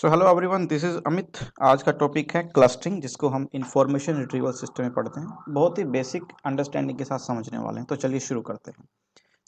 So hello everyone, this is Amit. आज का topic है क्लस्टरिंग, जिसको हम इंफॉर्मेशन रिट्रीवल सिस्टम में पढ़ते हैं। बहुत ही बेसिक अंडरस्टैंडिंग के साथ समझने वाले हैं। तो चलिए शुरू करते हैं।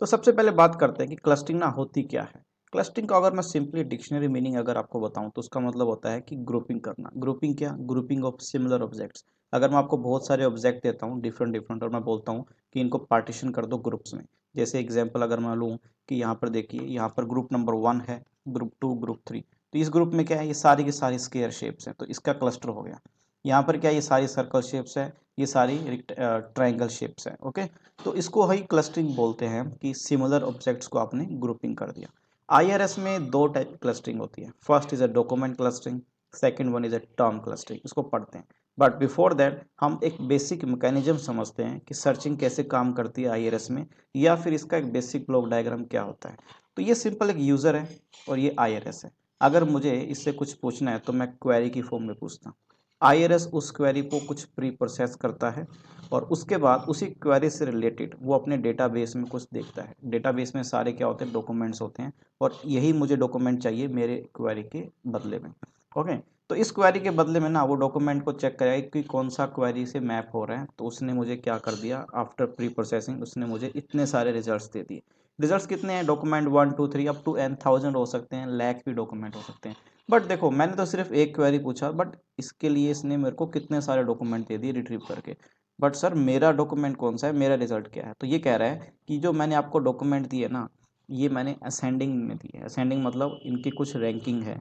तो सबसे पहले बात करते हैं कि क्लस्टरिंग ना होती क्या है। क्लस्टरिंग का अगर मैं सिंपली डिक्शनरी मीनिंग अगर आपको बताऊं तो उसका मतलब होता है कि ग्रुपिंग करना। ग्रुपिंग क्या? Grouping of similar objects. अगर मैं आपको बहुत सारे ऑब्जेक्ट देता हूँ डिफरेंट डिफरेंट, और मैं बोलता हूँ कि इनको पार्टीशन कर दो ग्रुप्स में। जैसे एग्जाम्पल अगर मैं लूँ कि यहाँ पर देखिए, यहाँ पर ग्रुप नंबर 1 है, ग्रुप 2, ग्रुप 3। तो इस ग्रुप में क्या है, ये सारी की सारी स्क्वायर शेप्स हैं, तो इसका क्लस्टर हो गया। यहाँ पर क्या है, ये सारी सर्कल शेप्स है, ये सारी ट्राइंगल शेप्स है। ओके, तो इसको ही क्लस्टरिंग बोलते हैं कि सिमिलर ऑब्जेक्ट्स को आपने ग्रुपिंग कर दिया। आईआरएस में दो टाइप क्लस्टरिंग होती है। First is a document clustering, second one is a term clustering. इसको पढ़ते हैं। बट बिफोर दैट हम एक बेसिक मैकेनिज्म समझते हैं कि सर्चिंग कैसे काम करती है आईआरएस में, या फिर इसका एक बेसिक ब्लॉक डायग्राम क्या होता है। तो ये सिंपल एक यूजर है और ये आईआरएस है। अगर मुझे इससे कुछ पूछना है तो मैं क्वेरी की फॉर्म में पूछता हूँ। आईआरएस उस क्वेरी को कुछ प्री प्रोसेस करता है और उसके बाद उसी क्वेरी से रिलेटेड वो अपने डेटाबेस में कुछ देखता है। डेटाबेस में सारे क्या होते हैं, डॉक्यूमेंट्स होते हैं, और यही मुझे डॉक्यूमेंट चाहिए मेरे क्वेरी के बदले में। ओके, तो इस क्वेरी के बदले में ना वो डॉक्यूमेंट को चेक करेगा कि कौन सा क्वेरी से मैप हो रहा है। तो उसने मुझे क्या कर दिया, आफ्टर प्री प्रोसेसिंग उसने मुझे इतने सारे रिजल्ट्स दे दिए। रिजल्ट्स कितने हैं? Document 1 2 3 up to n thousand हो सकते हैं, लाख भी डॉक्यूमेंट हो सकते हैं। बट देखो, मैंने तो सिर्फ एक क्वेरी पूछा, बट इसके लिए इसने मेरे को कितने सारे डॉक्यूमेंट दे दिए रिट्रीव करके। बट सर, मेरा डॉक्यूमेंट कौन सा है, मेरा रिजल्ट क्या है? तो ये कह रहा है कि जो मैंने आपको डॉक्यूमेंट दिए ना, ये मैंने असेंडिंग में दिए है। असेंडिंग मतलब इनकी कुछ रैंकिंग है।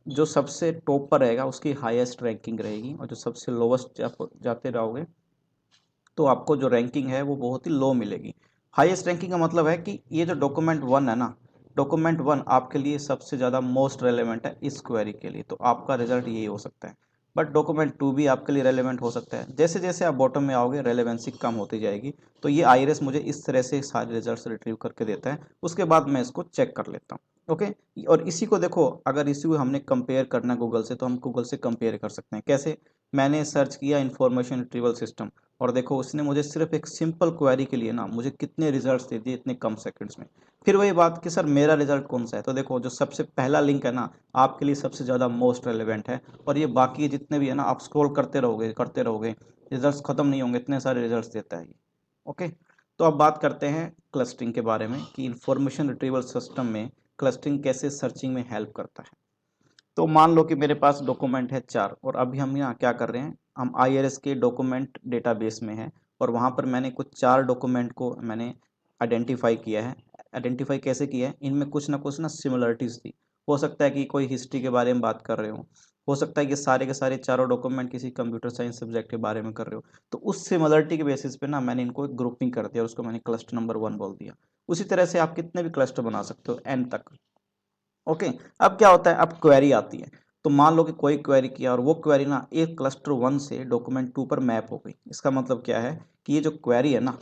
जो सबसे टॉप पर रहेगा उसकी हाईएस्ट रैंकिंग रहेगी, और जो सबसे लोवेस्ट जाते रहोगे तो आपको जो रैंकिंग है वो बहुत ही लो मिलेगी। हाईएस्ट रैंकिंग का मतलब है कि ये जो डॉक्यूमेंट 1 है ना, डॉक्यूमेंट 1 आपके लिए सबसे ज़्यादा मोस्ट रेलेवेंट है इस क्वेरी के लिए, तो आपका रिजल्ट यही हो सकता है। बट डॉक्यूमेंट 2 भी आपके लिए रेलेवेंट हो सकता है। जैसे जैसे आप बॉटम में आओगे रेलेवेंसी कम होती जाएगी। तो ये आईआरएस मुझे इस तरह से सारे रिजल्ट्स रिट्रीव करके देता है। उसके बाद मैं इसको चेक कर लेता हूँ। ओके, और इसी को देखो, अगर इसी को हमने कंपेयर करना है गूगल से, तो हम गूगल से कंपेयर कर सकते हैं। कैसे? मैंने सर्च किया इंफॉर्मेशन रिट्रीवल सिस्टम, और देखो उसने मुझे सिर्फ एक सिंपल क्वेरी के लिए ना मुझे कितने रिजल्ट्स दे दिए इतने कम सेकंड्स में। फिर वही बात कि सर मेरा रिजल्ट कौन सा है, तो देखो जो सबसे पहला लिंक है ना, आपके लिए सबसे ज़्यादा मोस्ट रेलेवेंट है। और ये बाकी जितने भी है ना, आप स्क्रॉल करते रहोगे, रिजल्ट्स खत्म नहीं होंगे, इतने सारे रिजल्ट्स देता है ये। ओके, तो अब बात करते हैं क्लस्टरिंग के बारे में कि इंफॉर्मेशन रिट्रीवल सिस्टम में क्लस्टरिंग कैसे सर्चिंग में हेल्प करता है। तो मान लो कि मेरे पास डॉक्यूमेंट है 4, और अभी हम यहाँ क्या कर रहे हैं, हम आईआरएस के डॉक्यूमेंट डेटाबेस में है, और वहाँ पर मैंने कुछ 4 डॉक्यूमेंट को मैंने आइडेंटिफाई किया है। आइडेंटिफाई कैसे किया है? इनमें कुछ ना सिमिलरिटीज़ थी। हो सकता है कि कोई हिस्ट्री के बारे में बात कर रहे हो सकता है कि सारे के सारे चारों डॉक्यूमेंट किसी कंप्यूटर साइंस सब्जेक्ट के बारे में कर रहे हो। तो उस सिमिलरिटी के बेसिस पे ना मैंने इनको एक ग्रुपिंग कर दिया और उसको मैंने क्लस्टर नंबर 1 बोल दिया। उसी तरह से आप कितने भी क्लस्टर बना सकते हो, एन तक। ओके, अब क्या होता है, अब क्वेरी आती है। तो मान लो कि कोई क्वेरी किया और वो क्वेरी ना एक क्लस्टर 1 से डॉक्यूमेंट 2 पर मैप हो गई। इसका मतलब क्या है कि ये जो क्वेरी है ना,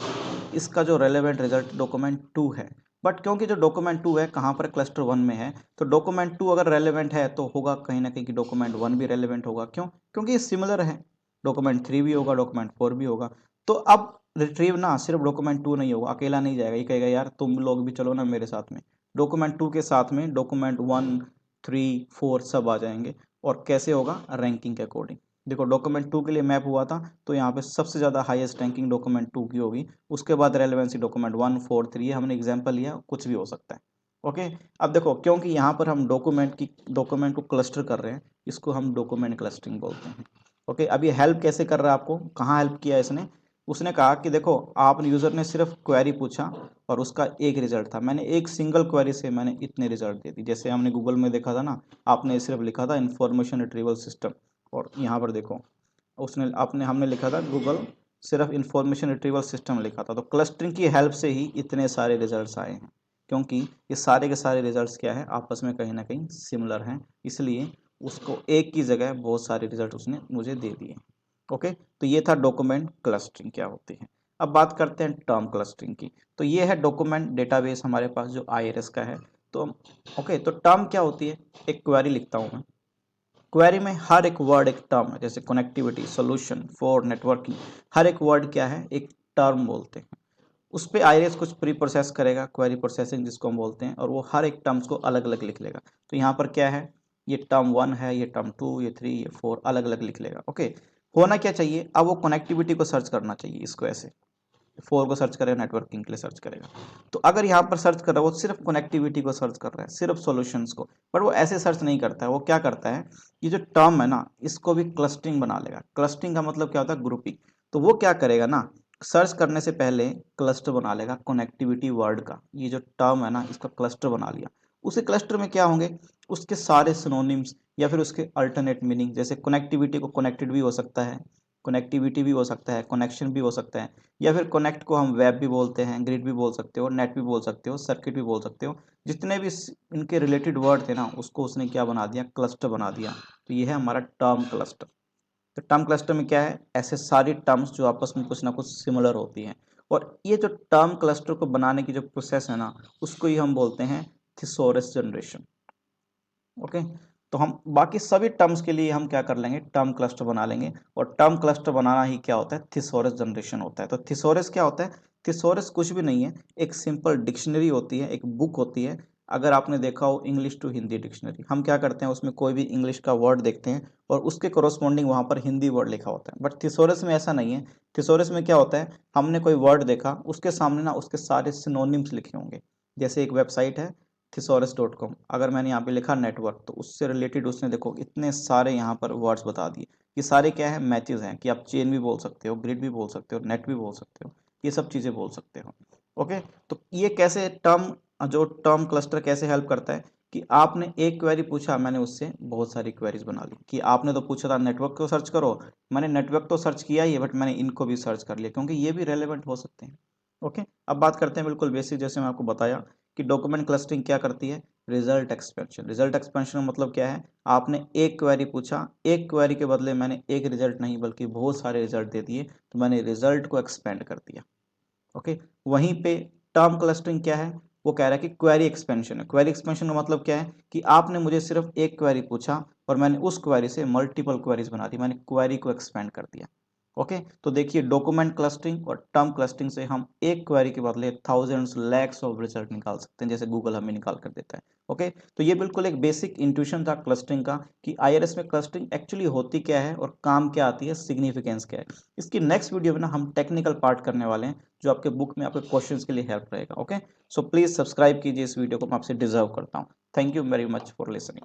इसका जो रेलेवेंट रिजल्ट डॉक्यूमेंट 2 है। बट क्योंकि जो डॉक्यूमेंट 2 है कहाँ पर, क्लस्टर 1 में है, तो डॉक्यूमेंट 2 अगर रेलेवेंट है तो होगा कहीं ना कहीं कि डॉक्यूमेंट 1 भी रेलेवेंट होगा। क्यों? क्योंकि ये सिमिलर है। डॉक्यूमेंट 3 भी होगा, डॉक्यूमेंट 4 भी होगा। तो अब रिट्रीव ना सिर्फ डॉक्यूमेंट 2 नहीं होगा, अकेला नहीं जाएगा, ये कहेगा यार तुम लोग भी चलो ना मेरे साथ में। डॉक्यूमेंट 2 के साथ में डॉक्यूमेंट 1 3 4 सब आ जाएंगे। और कैसे होगा? रैंकिंग के अकॉर्डिंग। देखो डॉक्यूमेंट 2 के लिए मैप हुआ था, तो यहाँ पे सबसे ज़्यादा हाईएस्ट रैंकिंग डॉक्यूमेंट 2 की होगी। उसके बाद रेलेवेंसी डॉक्यूमेंट 1 4 3, हमने एग्जाम्पल लिया, कुछ भी हो सकता है। ओके, अब देखो क्योंकि यहाँ पर हम डॉक्यूमेंट को क्लस्टर कर रहे हैं, इसको हम डॉक्यूमेंट क्लस्टरिंग बोलते हैं। ओके, अब ये हेल्प कैसे कर रहा है आपको, कहाँ हेल्प किया इसने? उसने कहा कि देखो आप यूज़र ने सिर्फ क्वेरी पूछा और उसका एक रिजल्ट था, मैंने एक सिंगल क्वेरी से मैंने इतने रिजल्ट दे दी। जैसे हमने गूगल में देखा था ना, आपने सिर्फ लिखा था इंफॉर्मेशन रिट्रीवल सिस्टम, और यहाँ पर देखो उसने आपने हमने लिखा था गूगल सिर्फ इंफॉर्मेशन रिट्रीवल सिस्टम लिखा था। तो क्लस्टरिंग की हेल्प से ही इतने सारे रिजल्ट्स आए हैं, क्योंकि ये सारे के सारे रिजल्ट्स क्या है, आपस में कहीं ना कहीं सिमिलर हैं, इसलिए उसको एक की जगह बहुत सारे रिजल्ट उसने मुझे दे दिए। ओके, तो ये था डॉक्यूमेंट क्लस्टरिंग क्या होती है। अब बात करते हैं टर्म क्लस्टरिंग की। तो ये है डॉक्यूमेंट डेटाबेस हमारे पास जो आईआरएस का है। तो ओके, तो टर्म क्या होती है? एक क्वेरी लिखता हूँ मैं, क्वेरी में हर एक वर्ड एक टर्म है। जैसे कनेक्टिविटी, सोल्यूशन, फॉर, नेटवर्किंग, हर एक वर्ड क्या है, एक टर्म बोलते हैं। उस पर आईआरएस कुछ प्री प्रोसेस करेगा, क्वेरी प्रोसेसिंग जिसको हम बोलते हैं, और वो हर एक टर्म्स को अलग अलग लिख लेगा। तो यहाँ पर क्या है, ये टर्म 1 है, ये टर्म 2, ये 3, ये 4 अलग अलग लिख लेगा। ओके, होना क्या चाहिए, अब वो कनेक्टिविटी को सर्च करना चाहिए, इसको ऐसे 4 को सर्च करेगा, नेटवर्किंग के लिए सर्च करेगा। तो अगर यहाँ पर सर्च कर रहा है, वो सिर्फ कनेक्टिविटी को सर्च कर रहा है, सिर्फ सॉल्यूशंस को, बट वो ऐसे सर्च नहीं करता है। वो क्या करता है, ये जो टर्म है ना, इसको भी क्लस्टरिंग बना लेगा। क्लस्टरिंग का मतलब क्या होता है, ग्रुपिंग। तो वो क्या करेगा ना, सर्च करने से पहले क्लस्टर बना लेगा कनेक्टिविटी वर्ड का। ये जो टर्म है ना, इसका क्लस्टर बना लिया। उसी क्लस्टर में क्या होंगे, उसके सारे सिनोनिम्स या फिर उसके अल्टरनेट मीनिंग। जैसे कनेक्टिविटी को कनेक्टेड भी हो सकता है, कनेक्टिविटी भी हो सकता है, कनेक्शन भी हो सकता है, या फिर कनेक्ट को हम वेब भी बोलते हैं, ग्रिड भी बोल सकते हो, नेट भी बोल सकते हो, सर्किट भी बोल सकते हो। जितने भी इनके रिलेटेड वर्ड थे ना, उसको उसने क्या बना दिया, क्लस्टर बना दिया। तो ये है हमारा टर्म क्लस्टर। तो टर्म क्लस्टर में क्या है, ऐसे सारी टर्म्स जो आपस में कुछ ना कुछ सिमिलर होती हैं। और ये जो टर्म क्लस्टर को बनाने की जो प्रोसेस है ना, उसको ही हम बोलते हैं थिसॉरस जनरेशन। ओके, तो हम बाकी सभी टर्म्स के लिए हम क्या कर लेंगे, टर्म क्लस्टर बना लेंगे। और टर्म क्लस्टर बनाना ही क्या होता है, थिसॉरस जनरेशन होता है। तो थिसॉरस क्या होता है, थिसॉरस कुछ भी नहीं है, एक सिंपल डिक्शनरी होती है, एक बुक होती है। अगर आपने देखा हो इंग्लिश टू हिंदी डिक्शनरी, हम क्या करते हैं, उसमें कोई भी इंग्लिश का वर्ड देखते हैं और उसके कोरोस्पॉन्डिंग वहाँ पर हिंदी वर्ड लिखा होता है। बट थिसॉरस में ऐसा नहीं है। थिसॉरस में क्या होता है, हमने कोई वर्ड देखा, उसके सामने ना उसके सारे सिनोनिम्स लिखे होंगे। जैसे एक वेबसाइट है thesaurus.com, अगर मैंने यहाँ पे लिखा नेटवर्क, तो उससे रिलेटेड उसने देखो इतने सारे यहाँ पर वर्ड्स बता दिए। ये सारे क्या है, मैचेस हैं, कि आप चेन भी बोल सकते हो, ग्रिड भी बोल सकते हो, नेट भी बोल सकते हो, ये सब चीज़ें बोल सकते हो। ओके, तो ये कैसे टर्म, जो टर्म क्लस्टर कैसे हेल्प करता है, कि आपने एक क्वेरी पूछा, मैंने उससे बहुत सारी क्वेरीज बना ली। कि आपने तो पूछा था नेटवर्क को सर्च करो, मैंने नेटवर्क तो सर्च किया ही है, बट मैंने इनको भी सर्च कर लिया, क्योंकि ये भी रेलेवेंट हो सकते हैं। ओके, अब बात करते हैं बिल्कुल बेसिक, जैसे मैं आपको बताया कि डॉक्यूमेंट क्लस्टरिंग क्या करती है, रिजल्ट एक्सपेंशन। रिजल्ट एक्सपेंशन का मतलब क्या है, आपने एक क्वेरी पूछा, एक क्वेरी के बदले मैंने एक रिजल्ट नहीं बल्कि बहुत सारे रिजल्ट दे दिए, तो मैंने रिजल्ट को एक्सपेंड कर दिया। ओके, वहीं पे टर्म क्लस्टरिंग क्या है, वो कह रहा है कि क्वेरी एक्सपेंशन है। क्वेरी एक्सपेंशन का मतलब क्या है, कि आपने मुझे सिर्फ एक क्वेरी पूछा और मैंने उस क्वेरी से मल्टीपल क्वेरीज बना दी, मैंने क्वेरी को एक्सपेंड कर दिया। ओके, तो देखिए डॉक्यूमेंट क्लस्टरिंग और टर्म क्लस्टरिंग से हम एक क्वेरी के बदले थाउजेंड्स लैक्स ऑफ रिजल्ट निकाल सकते हैं, जैसे गूगल हमें निकाल कर देता है। ओके, तो ये बिल्कुल एक बेसिक इंट्यूशन था क्लस्टरिंग का, कि आईआरएस में क्लस्टरिंग एक्चुअली होती क्या है और काम क्या आती है, सिग्निफिकेंस क्या है। इसकी नेक्स्ट वीडियो में ना हम टेक्निकल पार्ट करने वाले हैं, जो आपके बुक में आपके क्वेश्चंस के लिए हेल्प रहेगा। ओके, सो प्लीज सब्सक्राइब कीजिए इस वीडियो को, मैं आपसे डिजर्व करता हूँ। Thank you very much for listening.